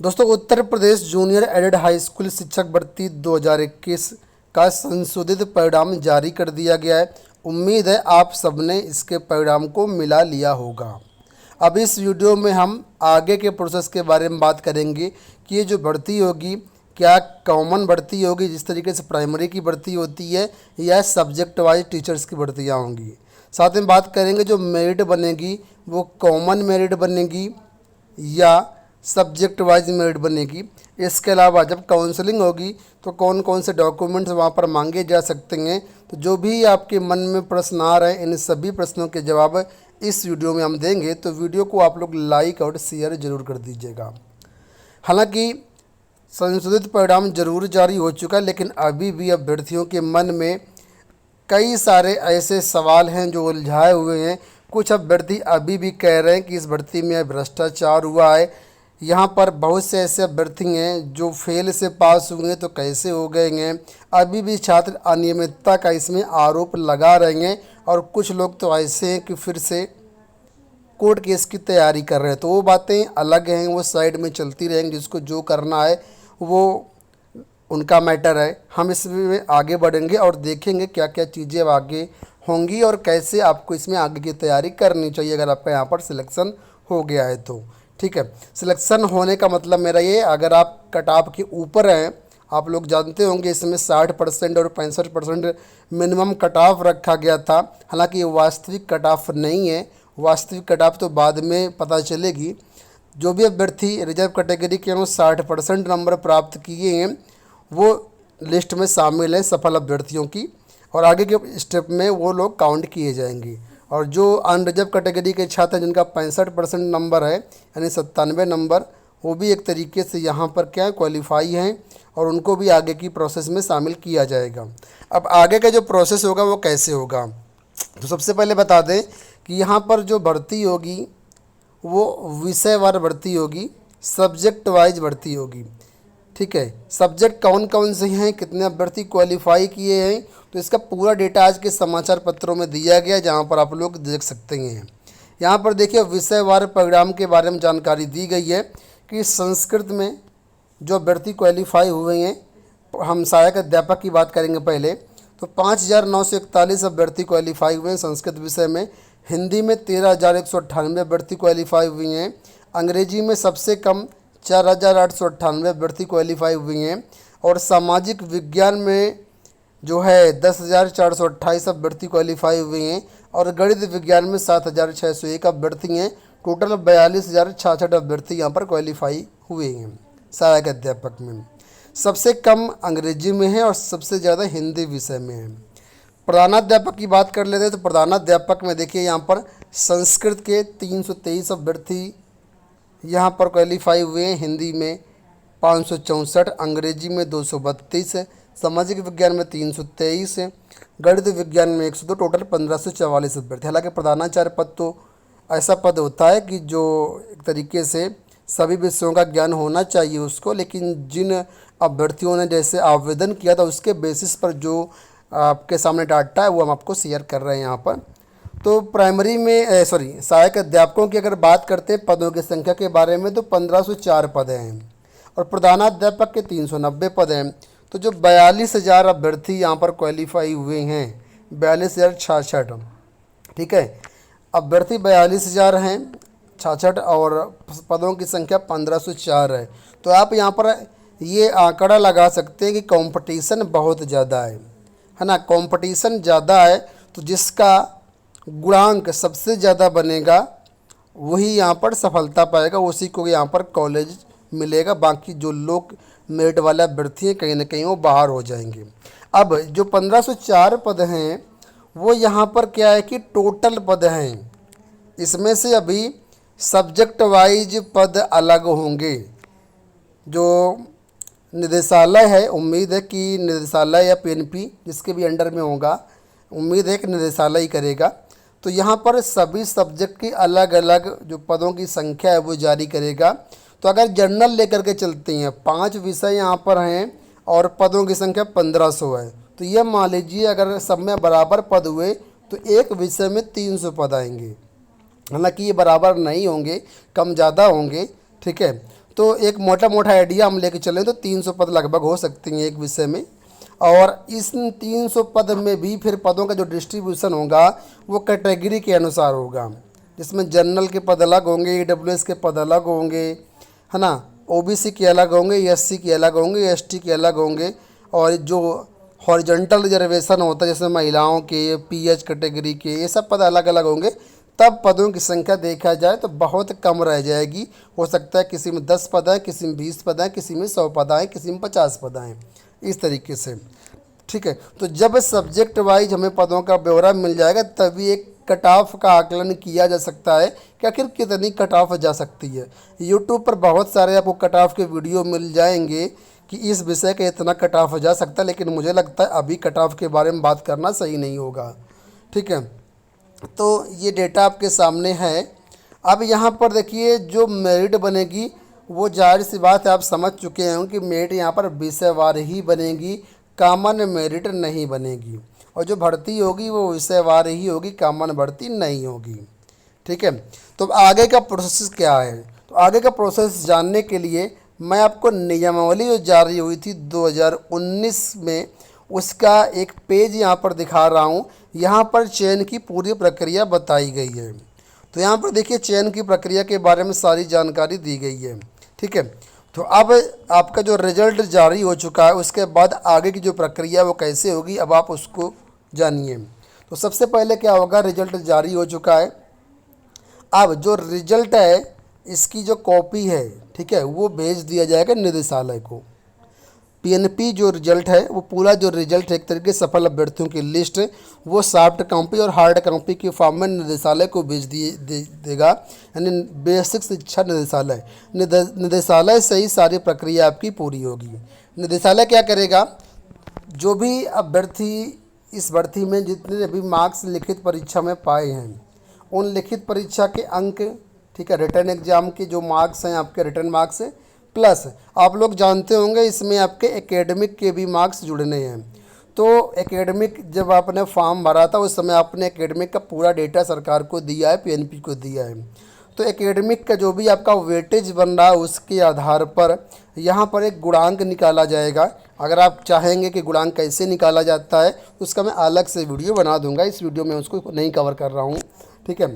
दोस्तों, Uttar Pradesh junior added high school शिक्षक भर्ती 2021 का संशोधित परिणाम जारी कर दिया गया है। उम्मीद है आप सबने इसके परिणाम को मिला लिया होगा। अब इस वीडियो में हम आगे के प्रोसेस के बारे में बात करेंगे कि ये जो भर्ती होगी क्या कॉमन भर्ती होगी जिस तरीके से प्राइमरी की भर्ती होती है, या सब्जेक्ट वाइज टीचर्स की भर्तियाँ होंगी। साथ में बात करेंगे जो मेरिट बनेगी वो कॉमन मेरिट बनेगी या सब्जेक्ट वाइज मेरिट बनेगी। इसके अलावा जब काउंसलिंग होगी तो कौन कौन से डॉक्यूमेंट्स वहाँ पर मांगे जा सकते हैं। तो जो भी आपके मन में प्रश्न आ रहे हैं इन सभी प्रश्नों के जवाब इस वीडियो में हम देंगे, तो वीडियो को आप लोग लाइक और शेयर जरूर कर दीजिएगा। हालांकि संशोधित परिणाम जरूर जारी हो चुका है, लेकिन अभी भी अभ्यर्थियों के मन में कई सारे ऐसे सवाल हैं जो उलझाए हुए हैं। कुछ अभ्यर्थी अभी भी कह रहे हैं कि इस भर्ती में भ्रष्टाचार हुआ है। यहाँ पर बहुत से ऐसे अभ्यर्थी हैं जो फेल से पास हुए हैं तो कैसे हो गए हैं। अभी भी छात्र अनियमितता का इसमें आरोप लगा रहे हैं, और कुछ लोग तो ऐसे हैं कि फिर से कोर्ट केस की तैयारी कर रहे हैं। तो वो बातें अलग हैं, वो साइड में चलती रहेंगी। जिसको जो करना है वो उनका मैटर है। हम इसमें आगे बढ़ेंगे और देखेंगे क्या क्या चीज़ें अब आगे होंगी और कैसे आपको इसमें आगे की तैयारी करनी चाहिए अगर आपका यहाँ पर सिलेक्शन हो गया है तो। ठीक है, सिलेक्शन होने का मतलब मेरा ये, अगर आप कट ऑफ के ऊपर हैं, आप लोग जानते होंगे इसमें 60% और 65% मिनिमम कट ऑफ रखा गया था। हालांकि ये वास्तविक कट ऑफ नहीं है, वास्तविक कट ऑफ तो बाद में पता चलेगी। जो भी अभ्यर्थी रिजर्व कैटेगरी के 60% नंबर प्राप्त किए हैं वो लिस्ट में शामिल है सफल अभ्यर्थियों की, और आगे के स्टेप में वो लोग काउंट किए जाएंगे। और जो अनरिजर्व कैटेगरी के छात्र जिनका 65% नंबर है यानी 97 नंबर, वो भी एक तरीके से यहाँ पर क्या क्वालिफाई हैं और उनको भी आगे की प्रोसेस में शामिल किया जाएगा। अब आगे का जो प्रोसेस होगा वो कैसे होगा, तो सबसे पहले बता दें कि यहाँ पर जो भर्ती होगी वो विषयवार भर्ती होगी, सब्जेक्ट वाइज भर्ती होगी। ठीक है, सब्जेक्ट कौन कौन से हैं, कितने अभ्यर्थी क्वालिफाई किए हैं, तो इसका पूरा डेटा आज के समाचार पत्रों में दिया गया, जहां पर आप लोग देख सकते हैं। यहां पर देखिए विषयवार परिणाम के बारे में जानकारी दी गई है कि संस्कृत में जो अभ्यर्थी क्वालिफाई हुए हैं, हम सहायक अध्यापक की बात करेंगे पहले, तो 5,941 अभ्यर्थी क्वालिफाई हुए हैं संस्कृत विषय में। हिंदी में 13,198 अभ्यर्थी क्वालिफाई हुए हैं। अंग्रेजी में सबसे कम 4,898 अभ्यर्थी क्वालिफाई हुए हैं। और सामाजिक विज्ञान में जो है 10,428 अभ्यर्थी क्वालिफाई हुए हैं। और गणित विज्ञान में 7,601 अभ्यर्थी हैं। टोटल 42,066 अभ्यर्थी यहाँ पर क्वालिफाई हुए हैं सहायक अध्यापक में। सबसे कम अंग्रेजी में है और सबसे ज़्यादा हिंदी विषय में है। प्रधानाध्यापक की बात कर लेते हैं तो प्रधानाध्यापक में देखिए यहाँ पर संस्कृत के 323 अभ्यर्थी यहाँ पर क्वालिफाई हुए हैं। हिंदी में 564, अंग्रेजी में 232 है, सामाजिक विज्ञान में 323 है, गणित विज्ञान में 102, टोटल 1544 अभ्यर्थी। हालांकि प्रधानाचार्य पद तो ऐसा पद होता है कि जो एक तरीके से सभी विषयों का ज्ञान होना चाहिए उसको, लेकिन जिन अभ्यर्थियों ने जैसे आवेदन किया था उसके बेसिस पर जो आपके सामने डाटा है वो हम आपको शेयर कर रहे हैं यहाँ पर। तो प्राइमरी में सहायक अध्यापकों की अगर बात करते हैं पदों की संख्या के बारे में, तो 1504 पद हैं और प्रधानाध्यापक के 390 पद हैं। तो जो 42,000 अभ्यर्थी यहाँ पर क्वालिफाई हुए हैं, 42,066। ठीक है, अभ्यर्थी 42,000 हैं 66 और पदों की संख्या 1504 है। तो आप यहाँ पर ये आंकड़ा लगा सकते हैं कि कंपटीशन बहुत ज़्यादा है ना। कंपटीशन ज़्यादा है तो जिसका गुणांक सबसे ज़्यादा बनेगा वही यहाँ पर सफलता पाएगा, उसी को यहाँ पर कॉलेज मिलेगा। बाकी जो लोग मेरिट वाले अभ्यर्थी हैं कहीं ना कहीं वो बाहर हो जाएंगे। अब जो 1504 पद हैं वो यहाँ पर क्या है कि टोटल पद हैं, इसमें से अभी सब्जेक्ट वाइज पद अलग होंगे। जो निदेशालय है, उम्मीद है कि निदेशालय या पीएनपी जिसके भी अंडर में होगा, उम्मीद है कि निदेशालय ही करेगा। तो यहाँ पर सभी सब्जेक्ट की अलग अलग जो पदों की संख्या है वो जारी करेगा। तो अगर जर्नल लेकर के चलते हैं, 5 विषय यहाँ पर हैं और पदों की संख्या 1500 है, तो यह मान लीजिए अगर सब में बराबर पद हुए तो एक विषय में 300 पद आएंगे। हालांकि ये बराबर नहीं होंगे, कम ज़्यादा होंगे। ठीक है, तो एक मोटा मोटा आइडिया हम लेके चलें तो 300 पद लगभग हो सकती हैं एक विषय में। और इस 300 पद में भी फिर पदों का जो डिस्ट्रीब्यूशन होगा वो कैटेगरी के अनुसार होगा, जिसमें जनरल के पद अलग होंगे, ईडब्ल्यूएस के पद अलग होंगे, है ना, ओबीसी के अलग होंगे, एससी के अलग होंगे, एसटी के अलग होंगे। और जो हॉरिजॉन्टल रिजर्वेशन होता है जैसे महिलाओं के, पीएच कैटेगरी के, ये सब पद अलग अलग होंगे। तब पदों की संख्या देखा जाए तो बहुत कम रह जाएगी। हो सकता है किसी में 10 पद आए, किसी में 20 पद आए, किसी में 100 पद आए, किसी में 50 पद आए, इस तरीके से। ठीक है, तो जब सब्जेक्ट वाइज हमें पदों का ब्यौरा मिल जाएगा तभी एक कट ऑफ का आकलन किया जा सकता है कि आखिर कितनी कट ऑफ जा सकती है। यूट्यूब पर बहुत सारे आपको कट ऑफ के वीडियो मिल जाएंगे कि इस विषय का इतना कट ऑफ जा सकता है, लेकिन मुझे लगता है अभी कट ऑफ के बारे में बात करना सही नहीं होगा। ठीक है, तो ये डेटा आपके सामने है। अब यहाँ पर देखिए जो मेरिट बनेगी वो जाहिर सी बात है आप समझ चुके हैं कि मेरिट यहाँ पर विषयवार ही बनेगी, कॉमन मेरिट नहीं बनेगी। और जो भर्ती होगी वो विषयवार ही होगी, कॉमन भर्ती नहीं होगी। ठीक है, तो आगे का प्रोसेस क्या है? तो आगे का प्रोसेस जानने के लिए मैं आपको नियमावली जो जारी हुई थी 2019 में उसका एक पेज यहाँ पर दिखा रहा हूँ। यहाँ पर चयन की पूरी प्रक्रिया बताई गई है। तो यहाँ पर देखिए चयन की प्रक्रिया के बारे में सारी जानकारी दी गई है। ठीक है, तो अब आपका जो रिजल्ट जारी हो चुका है उसके बाद आगे की जो प्रक्रिया वो कैसे होगी अब आप उसको जानिए। तो सबसे पहले क्या होगा, रिजल्ट जारी हो चुका है। अब जो रिजल्ट है इसकी जो कॉपी है, ठीक है, वो भेज दिया जाएगा निदेशालय को। पीएनपी जो रिजल्ट है वो पूरा जो रिजल्ट है एक तरीके से सफल अभ्यर्थियों की लिस्ट वो सॉफ्ट कॉपी और हार्ड कॉपी के फॉर्म में निदेशालय को भेज देगा, यानी बेसिक शिक्षा निदेशालय। निदेशालय से ही सारी प्रक्रिया आपकी पूरी होगी। निदेशालय क्या करेगा, जो भी अभ्यर्थी इस भर्ती में जितने भी मार्क्स लिखित परीक्षा में पाए हैं उन लिखित परीक्षा के अंक, ठीक है, रिटर्न एग्जाम के जो मार्क्स हैं आपके रिटर्न मार्क्स प्लस आप लोग जानते होंगे इसमें आपके एकेडमिक के भी मार्क्स जुड़ने हैं। तो एकेडमिक जब आपने फॉर्म भरा था उस समय आपने एकेडमिक का पूरा डेटा सरकार को दिया है, पीएनपी को दिया है। तो एकेडमिक का जो भी आपका वेटेज बन रहा है उसके आधार पर यहाँ पर एक गुणांक निकाला जाएगा। अगर आप चाहेंगे कि गुणांक कैसे निकाला जाता है उसका मैं अलग से वीडियो बना दूंगा, इस वीडियो में उसको नहीं कवर कर रहा हूँ। ठीक है,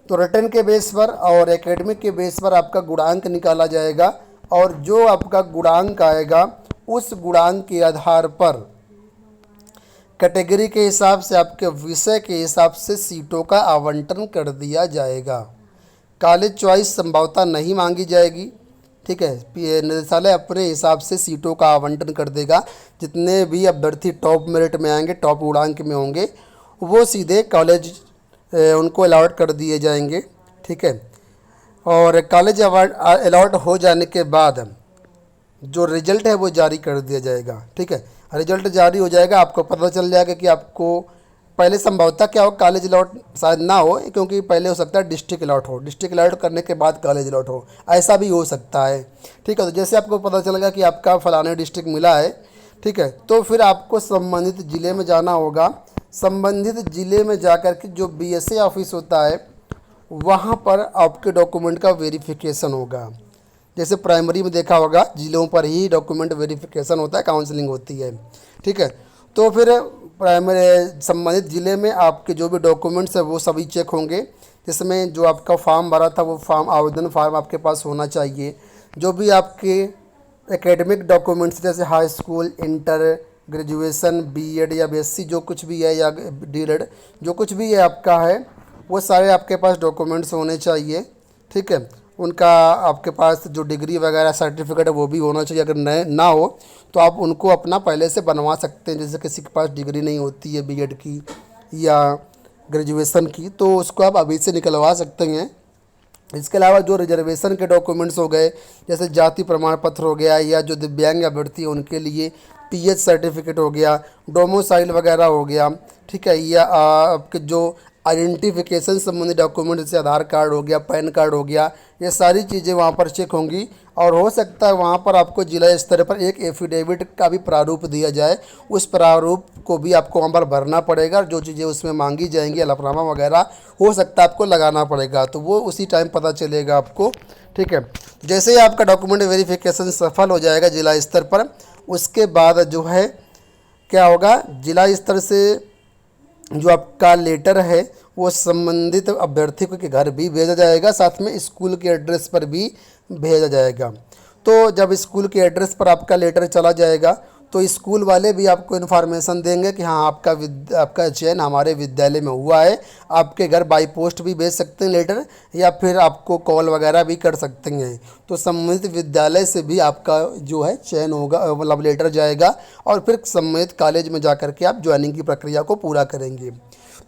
तो रिटर्न के बेस पर और एकेडमिक के बेस पर आपका गुणांक निकाला जाएगा और जो आपका गुणांक आएगा उस गुणांक के आधार पर कैटेगरी के हिसाब से आपके विषय के हिसाब से सीटों का आवंटन कर दिया जाएगा। कॉलेज चॉइस संभवतः नहीं मांगी जाएगी। ठीक है, निदेशालय अपने हिसाब से सीटों का आवंटन कर देगा। जितने भी अभ्यर्थी टॉप मेरिट में आएंगे, टॉप गुणांक में होंगे, वो सीधे कॉलेज उनको अलॉट कर दिए जाएंगे। ठीक है, और कॉलेज अलॉट हो जाने के बाद जो रिजल्ट है वो जारी कर दिया जाएगा। ठीक है, रिजल्ट जारी हो जाएगा, आपको पता चल जाएगा कि आपको पहले संभवतः क्या हो, कॉलेज अलॉट शायद ना हो, क्योंकि पहले हो सकता है डिस्ट्रिक्ट अलॉट हो, डिस्ट्रिक्ट अलॉट करने के बाद कॉलेज अलॉट हो, ऐसा भी हो सकता है। ठीक है, तो जैसे आपको पता चलेगा कि आपका फलाने डिस्ट्रिक्ट मिला है, ठीक है, तो फिर आपको संबंधित ज़िले में जाना होगा। संबंधित ज़िले में जाकर के जो बीएसए ऑफिस होता है वहाँ पर आपके डॉक्यूमेंट का वेरिफिकेशन होगा। जैसे प्राइमरी में देखा होगा ज़िलों पर ही डॉक्यूमेंट वेरिफिकेशन होता है, काउंसलिंग होती है। ठीक है, तो फिर प्राइमरी संबंधित ज़िले में आपके जो भी डॉक्यूमेंट्स है वो सभी चेक होंगे, जिसमें जो आपका फॉर्म भरा था वो फॉर्म, आवेदन फॉर्म आपके पास होना चाहिए। जो भी आपके एकेडमिक डॉक्यूमेंट्स जैसे high school, inter, graduation, B Ed या बीएससी जो कुछ भी है या डीएड जो कुछ भी है आपका है वो सारे आपके पास डॉक्यूमेंट्स होने चाहिए। ठीक है, उनका आपके पास जो डिग्री वगैरह सर्टिफिकेट है वो भी होना चाहिए। अगर नए ना हो तो आप उनको अपना पहले से बनवा सकते हैं। जैसे किसी के पास डिग्री नहीं होती है बीएड की या ग्रेजुएशन की तो उसको आप अभी से निकलवा सकते हैं। इसके अलावा जो रिजर्वेशन के डॉक्यूमेंट्स हो गए, जैसे जाति प्रमाण पत्र हो गया, या जो दिव्यांग अभ्यर्थी है उनके लिए पीएच सर्टिफिकेट हो गया, डोमोसाइल वगैरह हो गया, ठीक है, या आपके जो आइडेंटिफिकेशन संबंधी डॉक्यूमेंट जैसे आधार कार्ड हो गया, पैन कार्ड हो गया, ये सारी चीज़ें वहाँ पर चेक होंगी। और हो सकता है वहाँ पर आपको जिला स्तर पर एक एफिडेविट का भी प्रारूप दिया जाए, उस प्रारूप को भी आपको वहाँ पर भरना पड़ेगा। जो चीज़ें उसमें मांगी जाएंगी, हलफनामा वगैरह हो सकता है आपको लगाना पड़ेगा, तो वो उसी टाइम पता चलेगा आपको। ठीक है, जैसे ही आपका डॉक्यूमेंट वेरिफिकेशन सफल हो जाएगा जिला स्तर पर, उसके बाद जो है क्या होगा, जिला स्तर से जो आपका लेटर है वो संबंधित अभ्यर्थी के घर भी भेजा जाएगा, साथ में स्कूल के एड्रेस पर भी भेजा जाएगा। तो जब स्कूल के एड्रेस पर आपका लेटर चला जाएगा तो स्कूल वाले भी आपको इन्फॉर्मेशन देंगे कि हाँ आपका चयन हमारे विद्यालय में हुआ है। आपके घर बाई पोस्ट भी भेज सकते हैं लेटर, या फिर आपको कॉल वगैरह भी कर सकते हैं। तो संबंधित विद्यालय से भी आपका जो है चयन होगा, मतलब लेटर जाएगा, और फिर संबंधित कॉलेज में जा कर के आप ज्वाइनिंग की प्रक्रिया को पूरा करेंगे।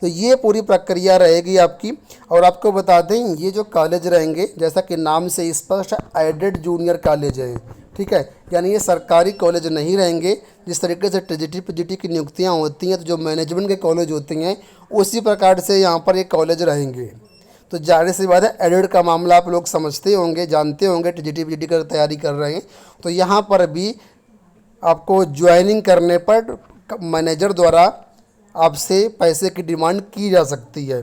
तो ये पूरी प्रक्रिया रहेगी आपकी। और आपको बता दें, ये जो कॉलेज रहेंगे, जैसा कि नाम से स्पष्ट एडेड जूनियर कॉलेज है, ठीक है, यानी ये सरकारी कॉलेज नहीं रहेंगे। जिस तरीके से टीजीटी पीजीटी की नियुक्तियां होती हैं तो जो मैनेजमेंट के कॉलेज होते हैं उसी प्रकार से यहाँ पर ये कॉलेज रहेंगे। तो जाहिर सी बात है, एडेड का मामला आप लोग समझते होंगे, जानते होंगे, टीजीटी पीजीटी की तैयारी कर रहे हैं तो यहाँ पर भी आपको ज्वाइनिंग करने पर मैनेजर द्वारा आपसे पैसे की डिमांड की जा सकती है।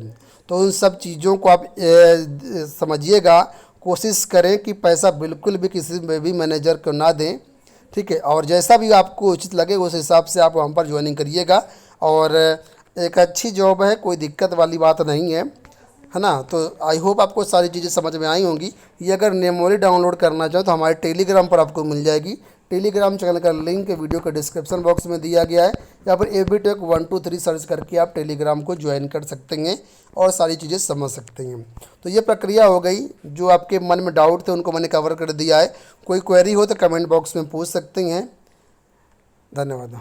तो उन सब चीज़ों को आप समझिएगा, कोशिश करें कि पैसा बिल्कुल भी किसी में भी मैनेजर को ना दें। ठीक है, और जैसा भी आपको उचित लगे उस हिसाब से आप वहाँ पर ज्वाइनिंग करिएगा। और एक अच्छी जॉब है, कोई दिक्कत वाली बात नहीं है ना। तो आई होप आपको सारी चीज़ें समझ में आई होंगी। ये अगर मेमोरी डाउनलोड करना चाहो तो हमारे टेलीग्राम पर आपको मिल जाएगी। टेलीग्राम चैनल का लिंक वीडियो के डिस्क्रिप्शन बॉक्स में दिया गया है। यहाँ पर एबीटेक 123 सर्च करके आप टेलीग्राम को ज्वाइन कर सकते हैं और सारी चीज़ें समझ सकते हैं। तो ये प्रक्रिया हो गई, जो आपके मन में डाउट थे उनको मैंने कवर कर दिया है। कोई क्वेरी हो तो कमेंट बॉक्स में पूछ सकते हैं। धन्यवाद।